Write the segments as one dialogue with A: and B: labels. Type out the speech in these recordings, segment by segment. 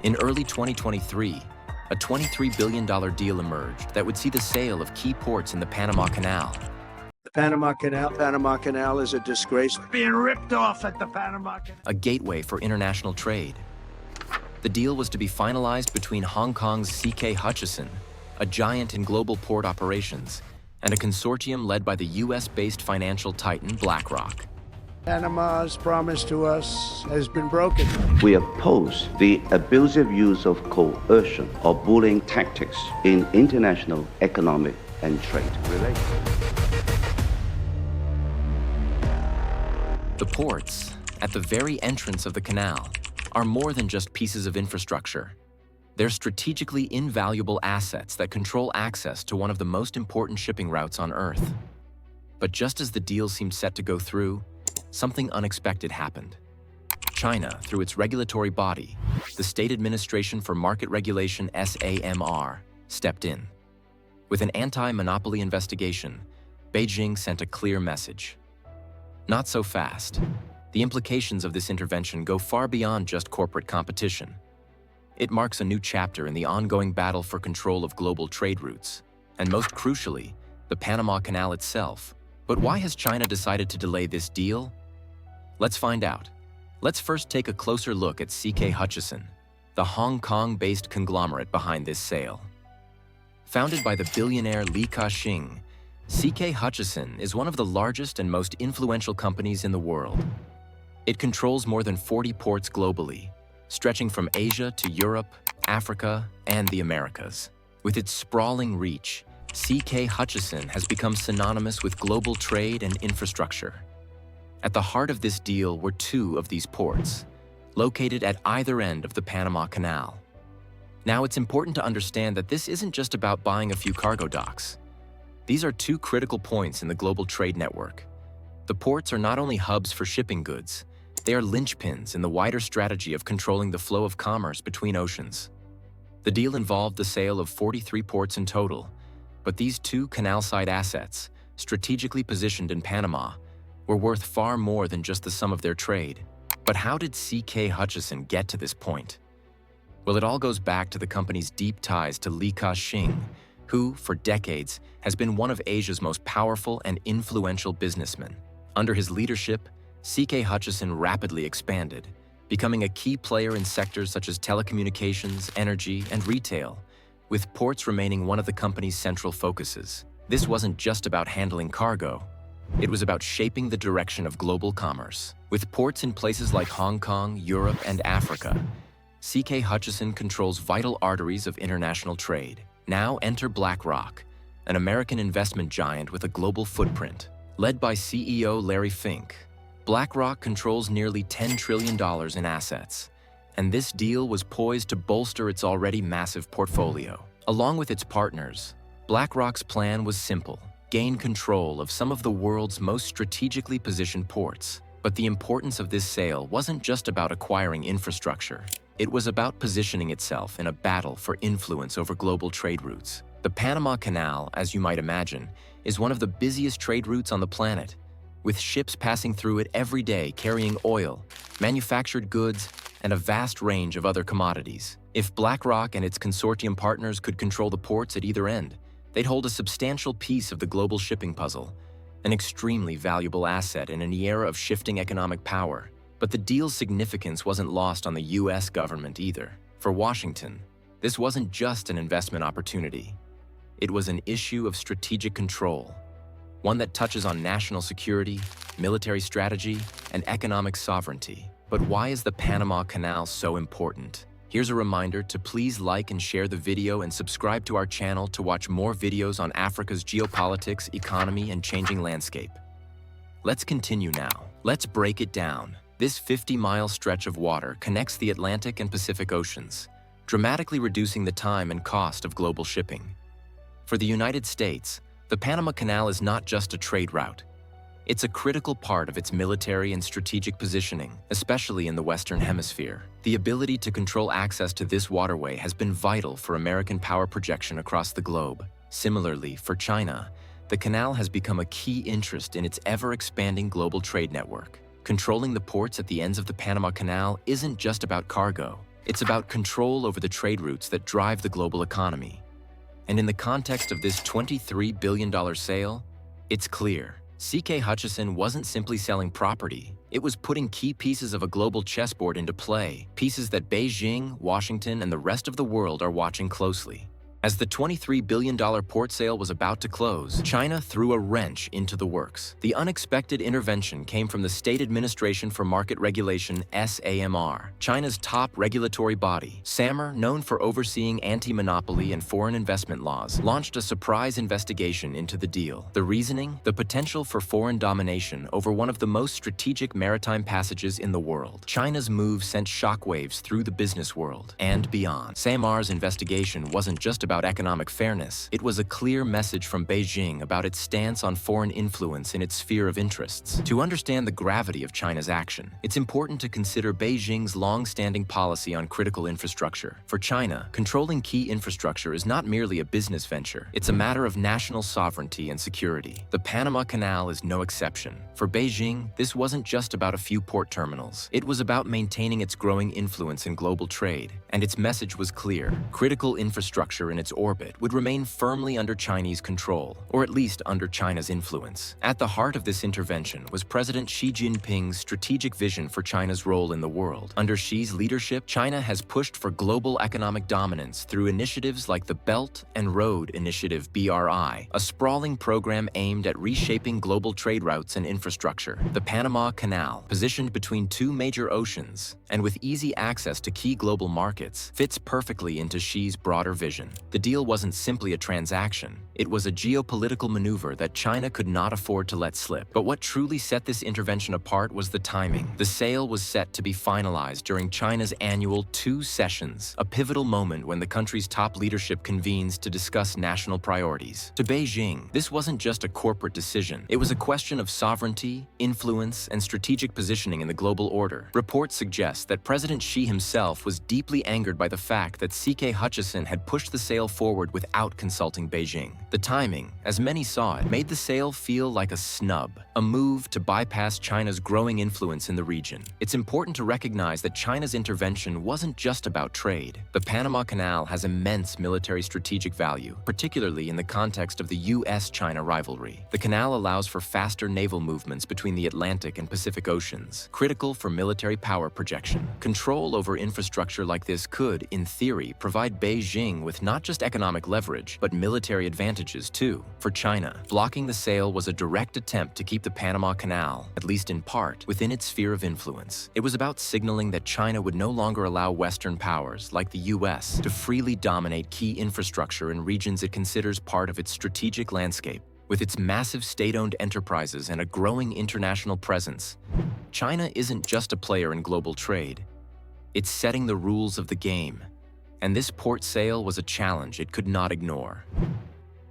A: In early 2023, a $23 billion deal emerged that would see the sale of key ports in the Panama Canal.
B: The Panama Canal is a disgrace. Being ripped off at the Panama Canal.
A: A gateway for international trade. The deal was to be finalized between Hong Kong's CK Hutchison, a giant in global port operations, and a consortium led by the US-based financial titan BlackRock.
B: Panama's promise to us has been broken.
C: We oppose the abusive use of coercion or bullying tactics in international economic and trade relations.
A: The ports, at the very entrance of the canal, are more than just pieces of infrastructure. They're strategically invaluable assets that control access to one of the most important shipping routes on Earth. But just as the deal seemed set to go through, something unexpected happened. China, through its regulatory body, the State Administration for Market Regulation (SAMR), stepped in. With an anti-monopoly investigation, Beijing sent a clear message. Not so fast. The implications of this intervention go far beyond just corporate competition. It marks a new chapter in the ongoing battle for control of global trade routes, and most crucially, the Panama Canal itself. But why has China decided to delay this deal? Let's find out. Let's first take a closer look at CK Hutchison, the Hong Kong-based conglomerate behind this sale. Founded by the billionaire Li Ka-shing, CK Hutchison is one of the largest and most influential companies in the world. It controls more than 40 ports globally, stretching from Asia to Europe, Africa, and the Americas. With its sprawling reach, CK Hutchison has become synonymous with global trade and infrastructure. At the heart of this deal were two of these ports, located at either end of the Panama Canal. Now, it's important to understand that this isn't just about buying a few cargo docks. These are two critical points in the global trade network. The ports are not only hubs for shipping goods, they are linchpins in the wider strategy of controlling the flow of commerce between oceans. The deal involved the sale of 43 ports in total, but these two canal-side assets, strategically positioned in Panama, were worth far more than just the sum of their trade. But how did CK Hutchison get to this point? Well, it all goes back to the company's deep ties to Li Ka-shing, who, for decades, has been one of Asia's most powerful and influential businessmen. Under his leadership, CK Hutchison rapidly expanded, becoming a key player in sectors such as telecommunications, energy, and retail, with ports remaining one of the company's central focuses. This wasn't just about handling cargo. It was about shaping the direction of global commerce. With ports in places like Hong Kong, Europe, and Africa, CK Hutchison controls vital arteries of international trade. Now enter BlackRock, an American investment giant with a global footprint. Led by CEO Larry Fink, BlackRock controls nearly $10 trillion in assets, and this deal was poised to bolster its already massive portfolio. Along with its partners, BlackRock's plan was simple: gain control of some of the world's most strategically positioned ports. But the importance of this sale wasn't just about acquiring infrastructure. It was about positioning itself in a battle for influence over global trade routes. The Panama Canal, as you might imagine, is one of the busiest trade routes on the planet, with ships passing through it every day carrying oil, manufactured goods, and a vast range of other commodities. If BlackRock and its consortium partners could control the ports at either end, they'd hold a substantial piece of the global shipping puzzle, an extremely valuable asset in an era of shifting economic power. But the deal's significance wasn't lost on the US government either. For Washington, this wasn't just an investment opportunity. It was an issue of strategic control, one that touches on national security, military strategy, and economic sovereignty. But why is the Panama Canal so important? Here's a reminder to please like and share the video and subscribe to our channel to watch more videos on Africa's geopolitics, economy, and changing landscape. Let's continue now. Let's break it down. This 50-mile stretch of water connects the Atlantic and Pacific Oceans, dramatically reducing the time and cost of global shipping. For the United States, the Panama Canal is not just a trade route. It's a critical part of its military and strategic positioning, especially in the Western Hemisphere. The ability to control access to this waterway has been vital for American power projection across the globe. Similarly, for China, the canal has become a key interest in its ever-expanding global trade network. Controlling the ports at the ends of the Panama Canal isn't just about cargo. It's about control over the trade routes that drive the global economy. And in the context of this $23 billion sale, it's clear. CK Hutchison wasn't simply selling property, it was putting key pieces of a global chessboard into play, pieces that Beijing, Washington, and the rest of the world are watching closely. As the $23 billion port sale was about to close, China threw a wrench into the works. The unexpected intervention came from the State Administration for Market Regulation, SAMR, China's top regulatory body. SAMR, known for overseeing anti-monopoly and foreign investment laws, launched a surprise investigation into the deal. The reasoning? The potential for foreign domination over one of the most strategic maritime passages in the world. China's move sent shockwaves through the business world and beyond. SAMR's investigation wasn't just about economic fairness, it was a clear message from Beijing about its stance on foreign influence in its sphere of interests. To understand the gravity of China's action, it's important to consider Beijing's long-standing policy on critical infrastructure. For China, controlling key infrastructure is not merely a business venture, it's a matter of national sovereignty and security. The Panama Canal is no exception. For Beijing, this wasn't just about a few port terminals. It was about maintaining its growing influence in global trade, and its message was clear. Critical infrastructure in its orbit would remain firmly under Chinese control, or at least under China's influence. At the heart of this intervention was President Xi Jinping's strategic vision for China's role in the world. Under Xi's leadership, China has pushed for global economic dominance through initiatives like the Belt and Road Initiative (BRI), a sprawling program aimed at reshaping global trade routes and infrastructure. The Panama Canal, positioned between two major oceans and with easy access to key global markets, fits perfectly into Xi's broader vision. The deal wasn't simply a transaction, it was a geopolitical maneuver that China could not afford to let slip. But what truly set this intervention apart was the timing. The sale was set to be finalized during China's annual 2 sessions, a pivotal moment when the country's top leadership convenes to discuss national priorities. To Beijing, this wasn't just a corporate decision, it was a question of sovereignty, influence, and strategic positioning in the global order. Reports suggest that President Xi himself was deeply angered by the fact that CK Hutchison had pushed the sale forward without consulting Beijing. The timing, as many saw it, made the sale feel like a snub, a move to bypass China's growing influence in the region. It's important to recognize that China's intervention wasn't just about trade. The Panama Canal has immense military strategic value, particularly in the context of the US-China rivalry. The canal allows for faster naval movements between the Atlantic and Pacific Oceans, critical for military power projection. Control over infrastructure like this could, in theory, provide Beijing with not just economic leverage, but military advantages too. For China, blocking the sale was a direct attempt to keep the Panama Canal, at least in part, within its sphere of influence. It was about signaling that China would no longer allow Western powers, like the US, to freely dominate key infrastructure in regions it considers part of its strategic landscape. With its massive state-owned enterprises and a growing international presence, China isn't just a player in global trade. It's setting the rules of the game. And this port sale was a challenge it could not ignore.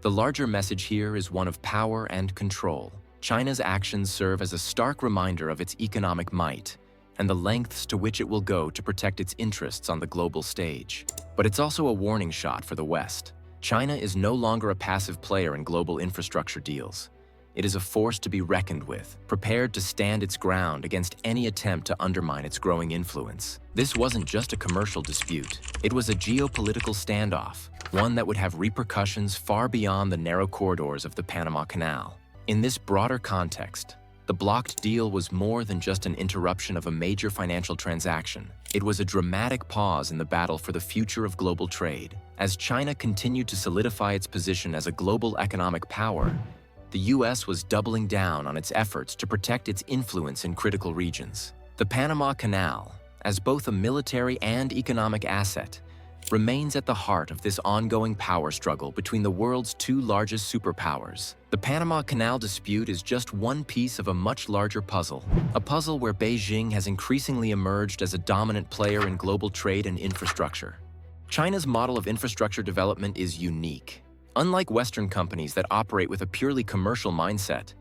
A: The larger message here is one of power and control. China's actions serve as a stark reminder of its economic might and the lengths to which it will go to protect its interests on the global stage. But it's also a warning shot for the West. China is no longer a passive player in global infrastructure deals. It is a force to be reckoned with, prepared to stand its ground against any attempt to undermine its growing influence. This wasn't just a commercial dispute. It was a geopolitical standoff, one that would have repercussions far beyond the narrow corridors of the Panama Canal. In this broader context, the blocked deal was more than just an interruption of a major financial transaction. It was a dramatic pause in the battle for the future of global trade. As China continued to solidify its position as a global economic power, the US was doubling down on its efforts to protect its influence in critical regions. The Panama Canal, as both a military and economic asset, remains at the heart of this ongoing power struggle between the world's 2 largest superpowers. The Panama Canal dispute is just one piece of a much larger puzzle, a puzzle where Beijing has increasingly emerged as a dominant player in global trade and infrastructure. China's model of infrastructure development is unique. Unlike Western companies that operate with a purely commercial mindset,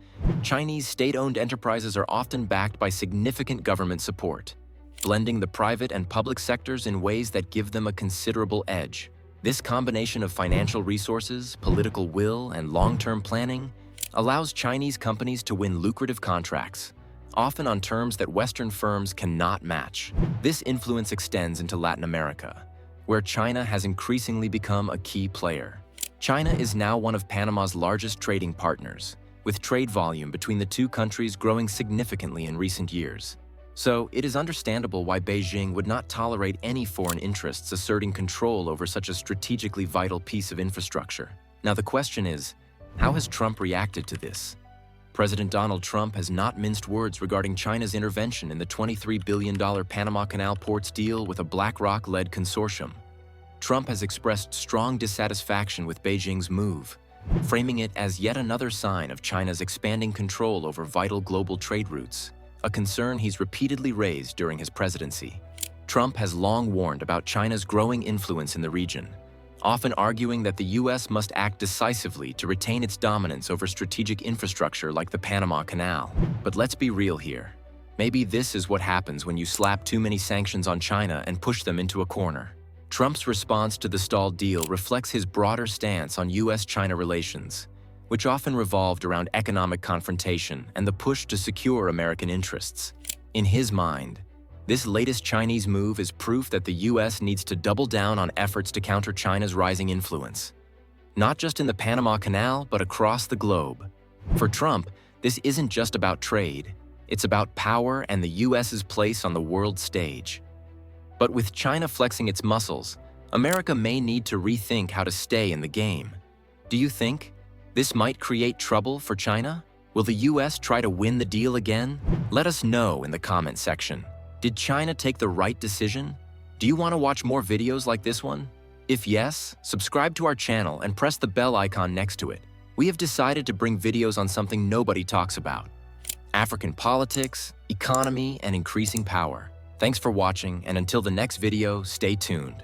A: Chinese state-owned enterprises are often backed by significant government support, blending the private and public sectors in ways that give them a considerable edge. This combination of financial resources, political will, and long-term planning allows Chinese companies to win lucrative contracts, often on terms that Western firms cannot match. This influence extends into Latin America, where China has increasingly become a key player. China is now one of Panama's largest trading partners, with trade volume between the two countries growing significantly in recent years. So, it is understandable why Beijing would not tolerate any foreign interests asserting control over such a strategically vital piece of infrastructure. Now the question is, how has Trump reacted to this? President Donald Trump has not minced words regarding China's intervention in the $23 billion Panama Canal ports deal with a BlackRock-led consortium. Trump has expressed strong dissatisfaction with Beijing's move, framing it as yet another sign of China's expanding control over vital global trade routes, a concern he's repeatedly raised during his presidency. Trump has long warned about China's growing influence in the region, often arguing that the U.S. must act decisively to retain its dominance over strategic infrastructure like the Panama Canal. But let's be real here. Maybe this is what happens when you slap too many sanctions on China and push them into a corner. Trump's response to the stalled deal reflects his broader stance on U.S.-China relations, which often revolved around economic confrontation and the push to secure American interests. In his mind, this latest Chinese move is proof that the U.S. needs to double down on efforts to counter China's rising influence, not just in the Panama Canal, but across the globe. For Trump, this isn't just about trade, it's about power and the U.S.'s place on the world stage. But with China flexing its muscles, America may need to rethink how to stay in the game. Do you think this might create trouble for China? Will the U.S. try to win the deal again? Let us know in the comment section. Did China take the right decision? Do you want to watch more videos like this one? If yes, subscribe to our channel and press the bell icon next to it. We have decided to bring videos on something nobody talks about: African politics, economy, and increasing power. Thanks for watching, and until the next video, stay tuned.